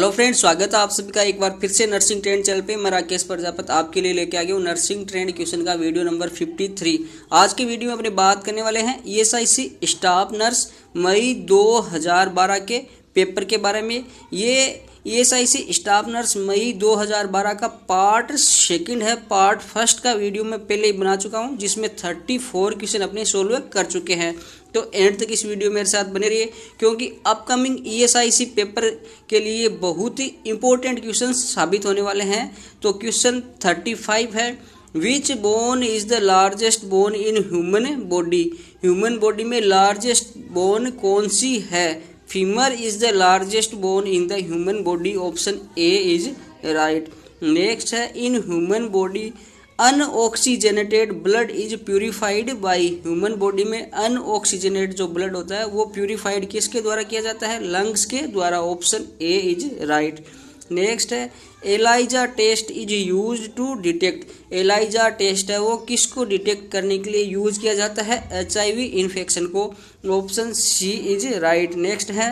Hello friends, स्वागत है आप सभी का एक बार फिर से नर्सिंग ट्रेंड चैनल पे। मैं राकेश प्रजापति आपके लिए लेके आ गया हूँ नर्सिंग ट्रेंड क्वेश्चन का वीडियो नंबर 53। आज के वीडियो में अपने बात करने वाले हैं ईएसआईसी स्टाफ नर्स मई 2012 के पेपर के बारे में। ये ईएसआईसी स्टाफ नर्स मई 2012 का पार्ट सेकंड है। पार्ट फर्स्ट का वीडियो मैं पहले ही बना चुका हूँ जिसमें 34 क्वेश्चन अपने सोल्व कर चुके हैं। तो एंड तक इस वीडियो मेरे साथ बने रहिए क्योंकि अपकमिंग ईएसआईसी पेपर के लिए बहुत ही इंपॉर्टेंट क्वेश्चन साबित होने वाले हैं। तो क्वेश्चन 35 है, which bone is the largest bone in human body. Human body में लार्जेस्ट बोन कौन सी है। Femur is the largest bone in the human body, option A is right. Next है, in human body unoxygenated blood is purified by. Human body में unoxygenate जो blood होता है वो प्यूरिफाइड किसके द्वारा किया जाता है, लंग्स के द्वारा, option A is right. Next है, ELISA test is use to detect. ELISA test है वो किसको डिटेक्ट करने के लिए यूज किया जाता है, एचआईवी इन्फेक्शन को, option C is right. Next है,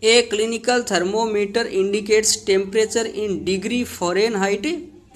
a clinical thermometer indicates temperature in degree Fahrenheit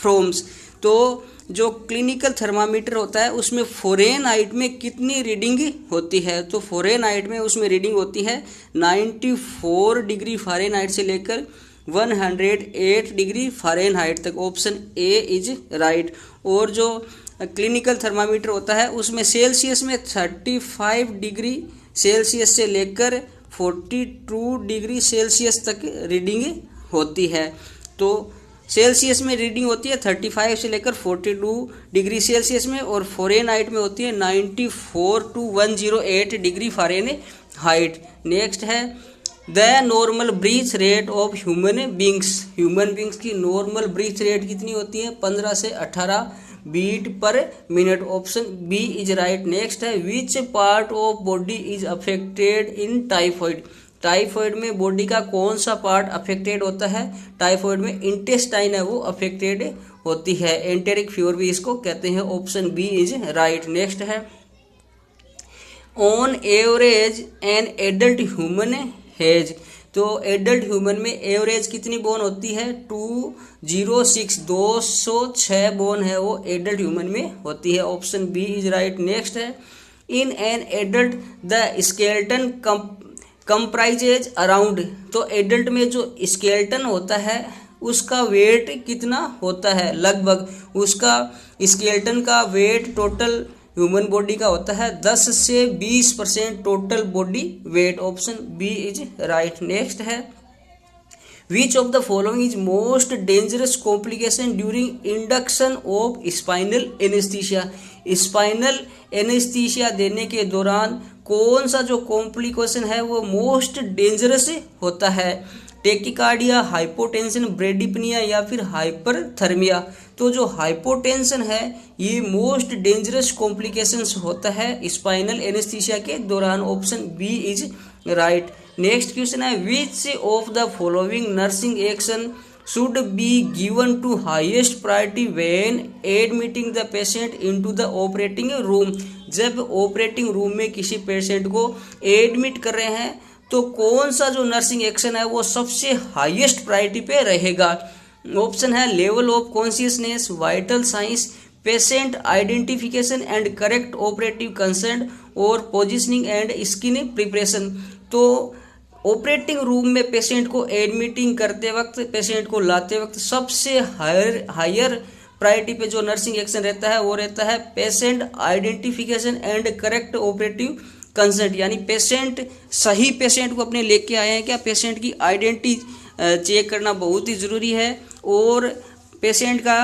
from. तो जो क्लिनिकल थर्मामीटर होता है उसमें फ़ारेनहाइट में कितनी रीडिंग होती है, तो फ़ारेनहाइट में उसमें रीडिंग होती है 94 डिग्री फ़ारेनहाइट से लेकर 108 डिग्री फ़ारेनहाइट तक, ऑप्शन ए इज राइट। और जो क्लिनिकल थर्मामीटर होता है उसमें सेल्सियस में 35 डिग्री सेल्सियस से लेकर 42 डिग्री सेल्सियस तक रीडिंग होती है। तो सेल्सियस में रीडिंग होती है 35 से लेकर 42 डिग्री सेल्सियस में, और फ़ारेनहाइट में होती है 94 टू 108 डिग्री फ़ारेनहाइट। नेक्स्ट है, the normal breath rate of human beings. Human beings की नॉर्मल ब्रीथ रेट कितनी होती है, 15 से 18 beat per minute, option B is right. Next है, which part of body is affected in typhoid. Typhoid में body का कौन सा पार्ट अफेक्टेड होता है, टाइफॉइड में इंटेस्टाइन है वो अफेक्टेड होती है, एंटेरिक फीवर भी इसको कहते हैं, option B is right. Next है, on average an adult human has. तो एडल्ट ह्यूमन में एवरेज कितनी बोन होती है, 206 206 बोन है वो एडल्ट ह्यूमन में होती है, option B is right. Next है, in an adult the skeleton comprises around. तो एडल्ट में जो स्केलेटन होता है उसका वेट कितना होता है, लगभग उसका स्केलेटन का वेट टोटल ह्यूमन बॉडी का होता है 10 से 20% total body weight, option B is right. Next है, which of the following is most dangerous complication during induction of spinal anaesthesia. Spinal anaesthesia देने के दौरान कौन सा जो कॉम्प्लिकेशन है वो मोस्ट डेंजरस होता है, टेकिकार्डिया, हाइपोटेंशन, ब्रेडिपनिया या फिर हाइपरथर्मिया। तो जो हाइपोटेंशन है ये मोस्ट डेंजरस कॉम्प्लिकेशंस होता है स्पाइनल एनेस्थीसिया के दौरान, option B is right. Next question है, which of the following nursing action should be given to highest priority when admitting the patient into the operating room। जब operating room में किसी patient को admit कर रहे हैं तो कौन सा जो नर्सिंग एक्शन है वो सबसे हाईएस्ट प्रायोरिटी पे रहेगा, ऑप्शन है level of consciousness, vital science, patient identification and correct operative consent, और पोजिशनिंग एंड स्किन प्रिपरेशन। तो ऑपरेटिंग रूम में पेशेंट को एडमिटिंग करते वक्त, पेशेंट को लाते वक्त सबसे हायर प्रायोरिटी पे जो नर्सिंग एक्शन रहता है वो रहता है patient identification and correct operative consent. यानी पेशेंट सही पेशेंट को अपने लेके आए हैं क्या, पेशेंट की आइडेंटिटी चेक करना बहुत ही ज़रूरी है, और पेशेंट का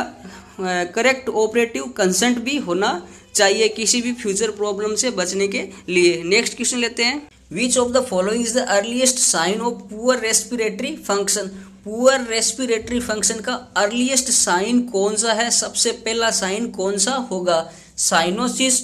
करेक्ट ऑपरेटिव कंसेंट भी होना चाहिए किसी भी फ्यूचर प्रॉब्लम से बचने के लिए। नेक्स्ट क्वेश्चन लेते हैं, which of the following is the earliest sign of poor respiratory function. Poor respiratory function का अर्लीस्ट साइन कौन सा है, सबसे पहला साइन कौन सा होगा, cyanosis,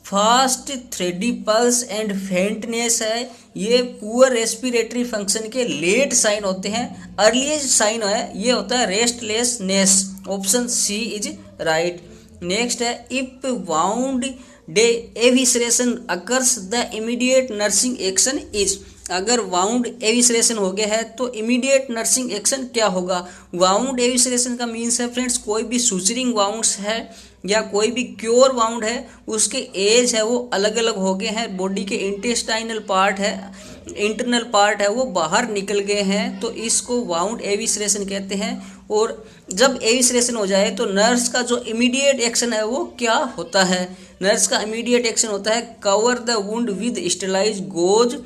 fast thready pulse and faintness है, ये पुअर रेस्पिरेटरी फंक्शन के लेट साइन होते हैं। अर्लीस्ट साइन है ये होता है restlessness, option C is right. Next है, if wound de evisceration occurs the immediate nursing action is. अगर वाउंड एविसरेशन हो गया है तो इमीडिएट नर्सिंग एक्शन क्या होगा। वाउंड एविसरेशन का मीन्स है फ्रेंड्स कोई भी सुचरिंग वाउंड्स है या कोई भी क्योर वाउंड है उसके एज है वो अलग अलग हो गए हैं, बॉडी के इंटेस्टाइनल पार्ट है, इंटरनल पार्ट है वो बाहर निकल गए हैं, तो इसको वाउंड एविसरेशन कहते हैं। और जब एविसरेशन हो जाए तो नर्स का जो इमीडिएट एक्शन है वो क्या होता है। नर्स का इमीडिएट एक्शन होता है cover the wound with sterilise goes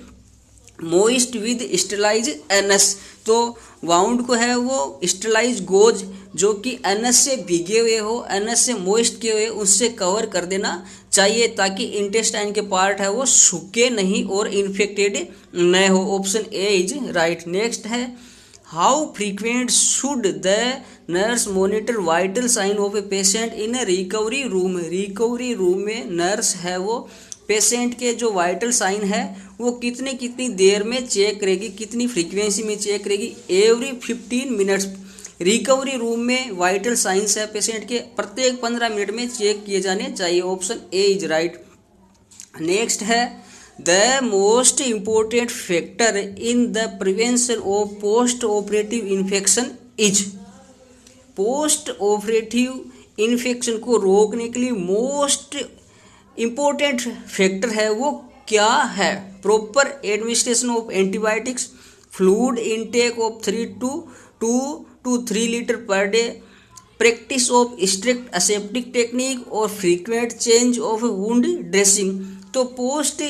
moist with sterilise anus. तो वाउंड को है वो स्टेलाइज गोज जो कि एनस से भीगे हुए हो, एनस से मोइस्ट किए हुए, उससे कवर कर देना चाहिए ताकि इंटेस्टाइन के पार्ट है वो सूखे नहीं और इन्फेक्टेड न हो। Option A is right. Next है how frequent should the nurse monitor vital sign of a patient in a recovery room. Recovery room में नर्स है वो पेशेंट के जो वाइटल साइन है वो कितनी देर में चेक करेगी, कितनी फ्रीक्वेंसी में चेक करेगी। एवरी 15 मिनट्स रिकवरी रूम में वाइटल साइंस है पेशेंट के प्रत्येक 15 मिनट में चेक किए जाने चाहिए। Option A is right. Next है the most important factor in the prevention of post operative infection is. Post operative infection को रोकने के लिए मोस्ट इम्पोर्टेंट फैक्टर है वो क्या है। Proper administration of antibiotics, fluid intake of 3 to 3 litre per day, practice of strict aseptic technique और frequent change of wound dressing. तो पोस्ट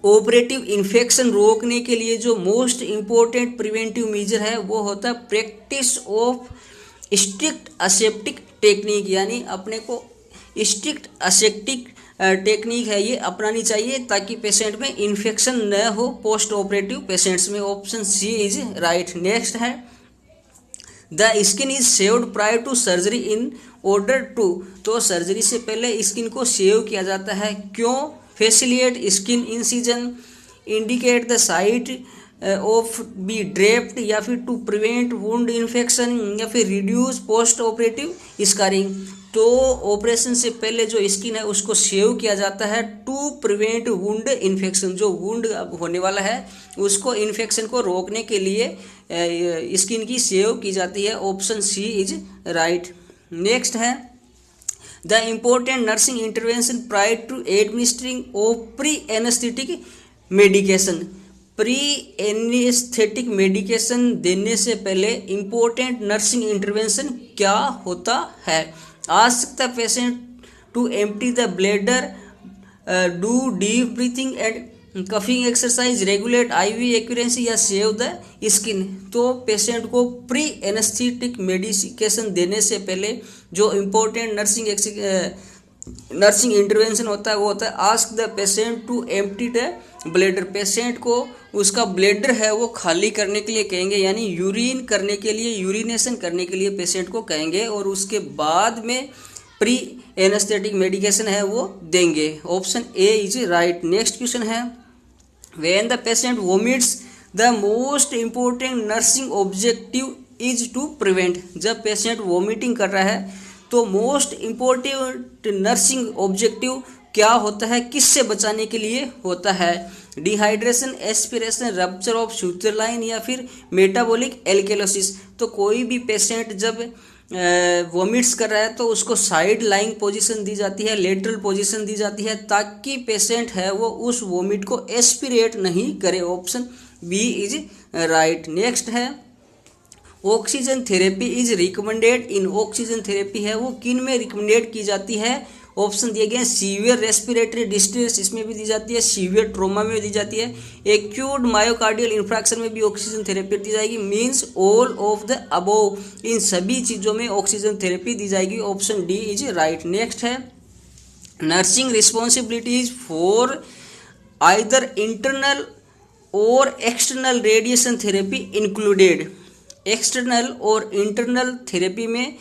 ऑपरेटिव इन्फेक्शन रोकने के लिए जो मोस्ट इम्पोर्टेंट प्रिवेंटिव मेजर है वो होता है practice of strict aseptic technique, यानी अपने को स्ट्रिक्ट असेप्टिक टेक्निक है ये अपनानी चाहिए ताकि पेशेंट में इन्फेक्शन न हो पोस्ट ऑपरेटिव पेशेंट्स में। Option C is right. Next है the skin is shaved prior to surgery in order to. तो सर्जरी से पहले स्किन को सेव किया जाता है, क्यों। Facilitate skin incision, indicate the site of be draped, या फिर टू प्रिवेंट वुंड इन्फेक्शन, या फिर रिड्यूस पोस्ट ऑपरेटिव स्कारिंग। तो ऑपरेशन से पहले जो स्किन है उसको सेव किया जाता है टू प्रिवेंट वुंड इन्फेक्शन। जो वुंड होने वाला है उसको इन्फेक्शन को रोकने के लिए स्किन की सेव की जाती है। Option C is right. Next है the important nursing intervention prior to administering of pre anaesthetic medication. Pre anaesthetic medication देने से पहले इम्पोर्टेंट नर्सिंग इंटरवेंशन क्या होता है। Ask the patient to empty the bladder, do deep breathing and coughing exercise, regulate IV accuracy या shave the skin. तो patient को pre anaesthetic medication देने से पहले जो इम्पोर्टेंट नर्सिंग इंटरवेंशन होता है वो होता है ask the patient to empty the bladder. Patient को उसका ब्लैडर है वो खाली करने के लिए कहेंगे, यानी यूरिन करने के लिए, यूरिनेशन करने के लिए पेशेंट को कहेंगे, और उसके बाद में प्री एनेस्थेटिक मेडिकेशन है वो देंगे। Option A is right. Next question है when the patient vomits the most important nursing objective is to prevent. जब पेशेंट वोमिटिंग कर रहा है तो मोस्ट इम्पोर्टेंट नर्सिंग ऑब्जेक्टिव क्या होता है, किससे बचाने के लिए होता है। Dehydration, aspiration, rupture of suture line या फिर मेटाबॉलिक एल्केलोसिस। तो कोई भी पेशेंट जब वॉमिट्स कर रहा है तो उसको साइड लाइंग पोजीशन दी जाती है, लेटरल पोजीशन दी जाती है ताकि पेशेंट है वो उस वॉमिट को एस्पिरेट नहीं करे। Option B is right. Next है oxygen therapy is recommended in. Oxygen therapy है वो किन में रिकमेंडेड की जाती है। ऑप्शन दिए गए सीवियर रेस्पिरेटरी डिस्ट्रेस इसमें भी दी जाती है, सीवियर ट्रोमा में दी जाती है, एक्यूट मायोकार्डियल इंफ्रैक्शन में भी ऑक्सीजन थेरेपी दी जाएगी। Means all of the above, इन सभी चीज़ों में ऑक्सीजन थेरेपी दी जाएगी। Option D is right. Next है nursing responsibilities for either internal और external radiation therapy included. External और इंटरनल थेरेपी में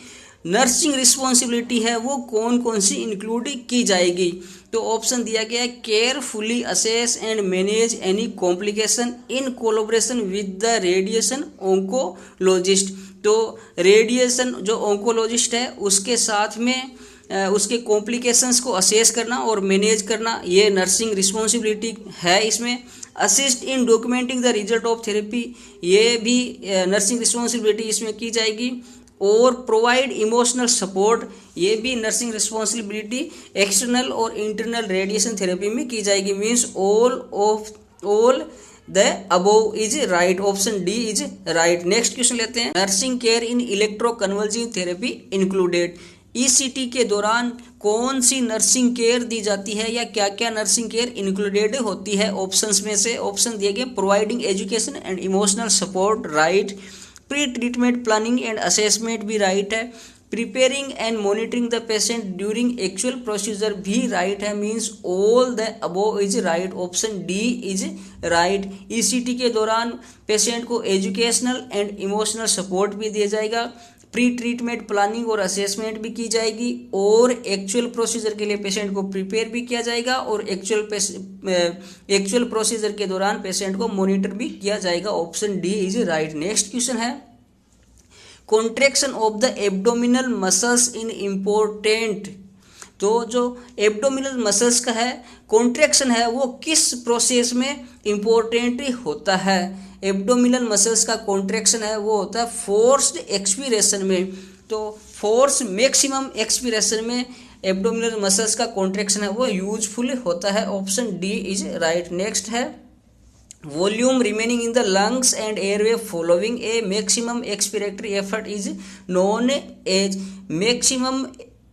नर्सिंग रिस्पॉन्सिबिलिटी है वो कौन कौन सी इंक्लूड की जाएगी। तो ऑप्शन दिया गया है carefully assess and manage any complication in collaboration with the radiation oncologist. तो रेडिएशन जो ऑन्कोलॉजिस्ट है उसके साथ में उसके कॉम्प्लिकेशंस को असेस करना और मैनेज करना, ये नर्सिंग रिस्पॉन्सिबिलिटी है इसमें। Assist in documenting the result of therapy, ये भी नर्सिंग रिस्पॉन्सिबिलिटी इसमें की जाएगी। और प्रोवाइड इमोशनल सपोर्ट, ये भी नर्सिंग रिस्पॉन्सिबिलिटी एक्सटर्नल और इंटरनल रेडिएशन थेरेपी में की जाएगी। Means all the above is right, option D is right. Next question लेते हैं, नर्सिंग केयर इन इलेक्ट्रोकन्वल्सिव थेरेपी इंक्लूडेड। ईसीटी के दौरान कौन सी नर्सिंग केयर दी जाती है या क्या क्या नर्सिंग केयर इंक्लूडेड होती है? ऑप्शंस में से ऑप्शन दिए गए, providing education and emotional support, right. Pre treatment planning and assessment भी राइट है। Preparing and monitoring the patient during actual procedure भी राइट है। Means all the above is right, option D is right. ECT के दौरान patient को educational and emotional support भी दिया जाएगा, प्री ट्रीटमेंट प्लानिंग और असेसमेंट भी की जाएगी, और एक्चुअल प्रोसीजर के लिए पेशेंट को प्रिपेयर भी किया जाएगा, और एक्चुअल प्रोसीजर के दौरान पेशेंट को मॉनिटर भी किया जाएगा। Option D is right. Next question है, contraction of the abdominal muscles in important. तो जो एब्डोमिनल मसल्स का है कॉन्ट्रैक्शन है वो किस प्रोसेस में इम्पोर्टेंट होता है? एब्डोमिनल मसल्स का कॉन्ट्रैक्शन है वो होता है फोर्स्ड एक्सपीरेशन में। तो फोर्स मैक्सिमम एक्सपीरेशन में एब्डोमिनल मसल्स का कॉन्ट्रैक्शन है वो यूजफुल होता है। Option D is right. Next है, volume remaining in the lungs and airway following a maximum expiratory effort is known as. Maximum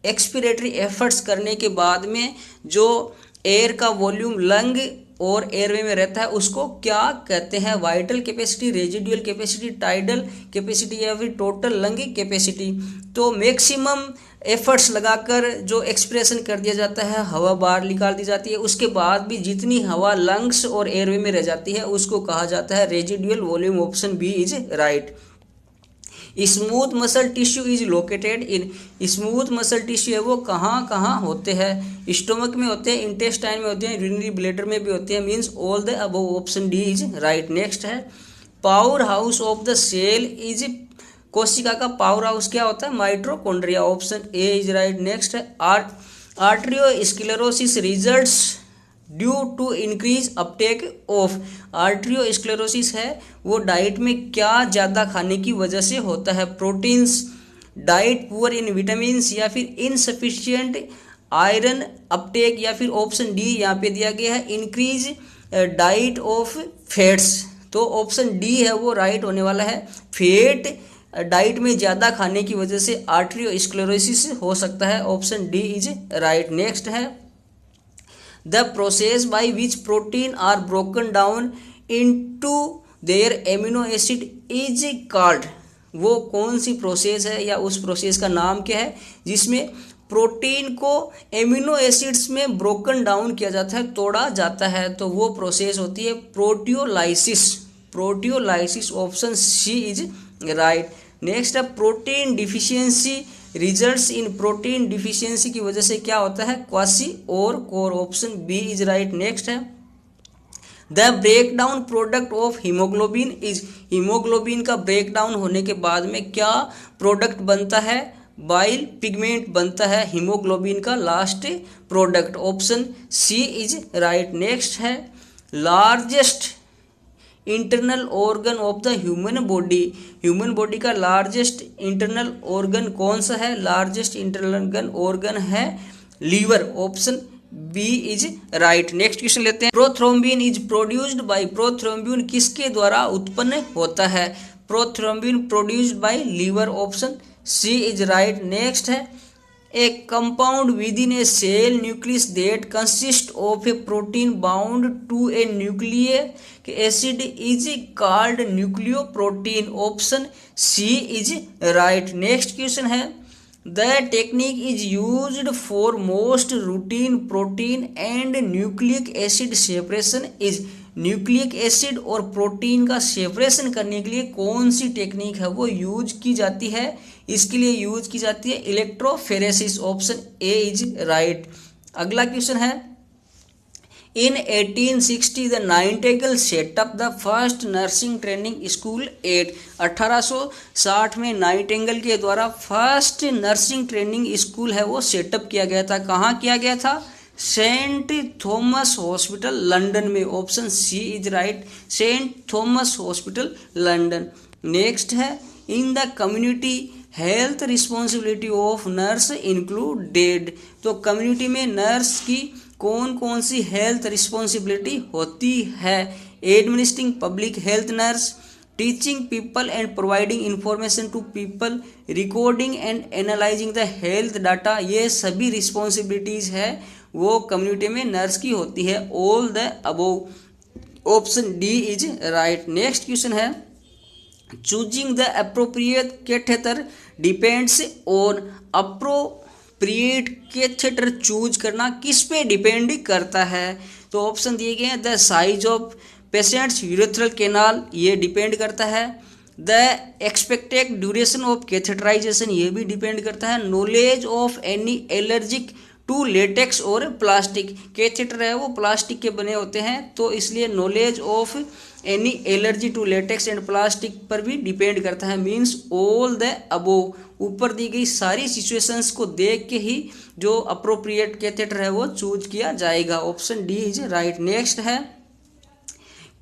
expiratory efforts करने के बाद में जो एयर का वॉल्यूम लंग और एयरवे में रहता है उसको क्या कहते हैं? Vital capacity, residual capacity, tidal capacity या फिर टोटल लंग कैपेसिटी। तो मैक्सिमम एफर्ट्स लगाकर जो एक्सप्रेशन कर दिया जाता है, हवा बाहर निकाल दी जाती है, उसके बाद भी जितनी हवा लंग्स और एयरवे में रह जाती है उसको कहा जाता है residual volume. Option B is right. Smooth muscle tissue is located in. Smooth muscle tissue है वो कहाँ कहाँ होते हैं? स्टोमक में होते हैं, इंटेस्टाइन में होते हैं, यूरिनरी ब्लैडर में भी होते हैं। Means all the above, option D is right. Next है, power house of the cell is. कोशिका का पावर हाउस क्या होता है? Mitochondria, option A is right. Next है, arteriosclerosis results due to increase uptake of. Arteriosclerosis है वो diet में क्या ज़्यादा खाने की वजह से होता है? Proteins, diet poor in vitamins, या फिर इनसफिशिएंट आयरन अपटेक, या फिर ऑप्शन डी यहाँ पे दिया गया है इंक्रीज डाइट ऑफ फैट्स। तो ऑप्शन डी है वो राइट होने वाला है। फैट डाइट में ज़्यादा खाने की वजह से आर्टरियोस्क्लेरोसिस हो सकता है। Option D is right. Next है, the process by which protein are broken down into their amino acid is called. वो कौन सी प्रोसेस है या उस प्रोसेस का नाम क्या है जिसमें प्रोटीन को एमिनो एसिड्स में ब्रोकन डाउन किया जाता है, तोड़ा जाता है? तो वो प्रोसेस होती है proteolysis. Proteolysis, option C is right. Next है, protein deficiency results in. Protein deficiency की वजह से क्या होता है? Kwashiorkor, option B is right. Next है, the break down product of haemoglobin is. Haemoglobin का ब्रेक डाउन होने के बाद में क्या प्रोडक्ट बनता है? बाइल पिगमेंट बनता है हीमोग्लोबिन का last product, option C is right. Next है, largest internal organ of the human body. Human body का लार्जेस्ट इंटरनल ऑर्गन कौन सा है? लार्जेस्ट इंटरनल ऑर्गन है liver, option B is right. Next question लेते हैं, prothrombin is produced by. Prothrombin किसके द्वारा उत्पन्न होता है? Prothrombin produced by liver, option C is right. Next है, a compound within a cell nucleus that consist of a protein bound to a nucleic acid is called nucleoprotein, option C is right. Next question है, the technique is used for most routine protein and nucleic acid separation is. Nucleic acid और protein का separation करने के लिए कौन सी technique है वो use की जाती है? इसके लिए यूज की जाती है electrophoresis, option A is right. अगला क्वेश्चन है, In 1860 the Nightingale set up the first nursing training school at 1860 में नाइटिंगेल के द्वारा फर्स्ट नर्सिंग ट्रेनिंग स्कूल है वो सेटअप किया गया था। कहाँ किया गया था? सेंट थॉमस हॉस्पिटल लंदन में। Option C is right, Saint Thomas hospital London. Next है, in the community health responsibility of nurse included. तो कम्युनिटी में नर्स की कौन कौन सी हेल्थ रिस्पॉन्सिबिलिटी होती है? Administering public health nurse, teaching people and providing information to people, recording and analysing the health data. ये सभी रिस्पॉन्सिबिलिटीज है वो कम्युनिटी में नर्स की होती है। All the above. Option D is right. Next question है, choosing the appropriate catheter depends on. Appropriate catheter choose करना किस पे डिपेंड करता है? तो ऑप्शन दिए गए हैं, the size of patient's urethral canal, ये डिपेंड करता है। The expected duration of catheterisation, ये भी डिपेंड करता है। Knowledge of any allergic to latex और प्लास्टिक। कैथेटर है वो प्लास्टिक के बने होते हैं, तो इसलिए knowledge of any allergy to latex and plastic पर भी डिपेंड करता है। Means all the above. ऊपर दी गई सारी सिचुएशंस को देख के ही जो अप्रोप्रिएट कैथेटर है वो चूज किया जाएगा। Option D is right. Next है,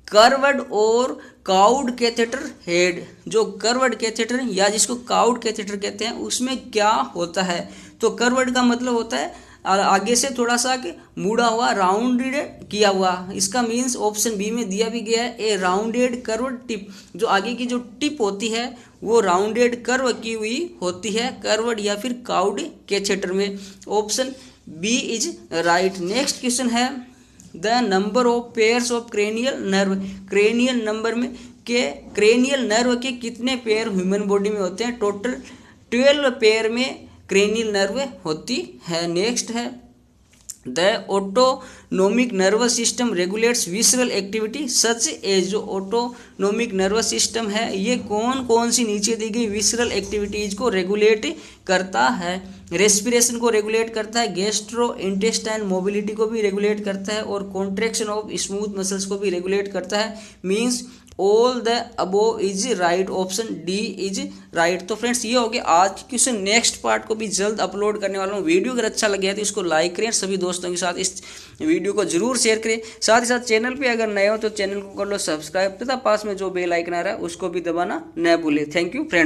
कर्वड और काउड कैथेटर हेड। जो कर्वड कैथेटर या जिसको काउड कैथेटर कहते हैं उसमें क्या होता है? तो कर्वड का मतलब होता है आगे से थोड़ा सा मुड़ा हुआ, राउंडेड किया हुआ। इसका मीन्स ऑप्शन बी में दिया भी गया है, ए राउंडेड कर्व टिप। जो आगे की जो टिप होती है वो राउंडेड कर्व की हुई होती है कर्वड या फिर काउड कैथेटर में। Option B is right. Next question है, the number of pairs of cranial nerve. Cranial number में के क्रेनियल नर्व के कितने पेयर ह्यूमन बॉडी में होते हैं? टोटल 12 पेयर में क्रेनियल नर्व होती है। नेक्स्ट है, the autonomic nervous system regulates visceral activity such as. जो ऑटोनोमिक नर्वस सिस्टम है ये कौन कौन सी नीचे दी गई विसरल एक्टिविटीज को रेगुलेट करता है? रेस्पिरेशन को रेगुलेट करता है, गैस्ट्रो इंटेस्टाइन मोबिलिटी को भी रेगुलेट करता है, और कॉन्ट्रैक्शन ऑफ स्मूथ मसल्स को भी रेगुलेट करता है। Means all the above is right. Option D is right. तो फ्रेंड्स ये हो गया आज की क्वेश्चन। नेक्स्ट पार्ट को भी जल्द अपलोड करने वाला हूँ। वीडियो अगर अच्छा लगे तो इसको लाइक करें, सभी दोस्तों के साथ इस वीडियो को जरूर शेयर करें। साथ ही साथ चैनल पे अगर नए हो तो चैनल को कर लो सब्सक्राइब, तथा पास में जो बेल आइकन आ रहा है उसको भी दबाना न भूलें। Thank you friends.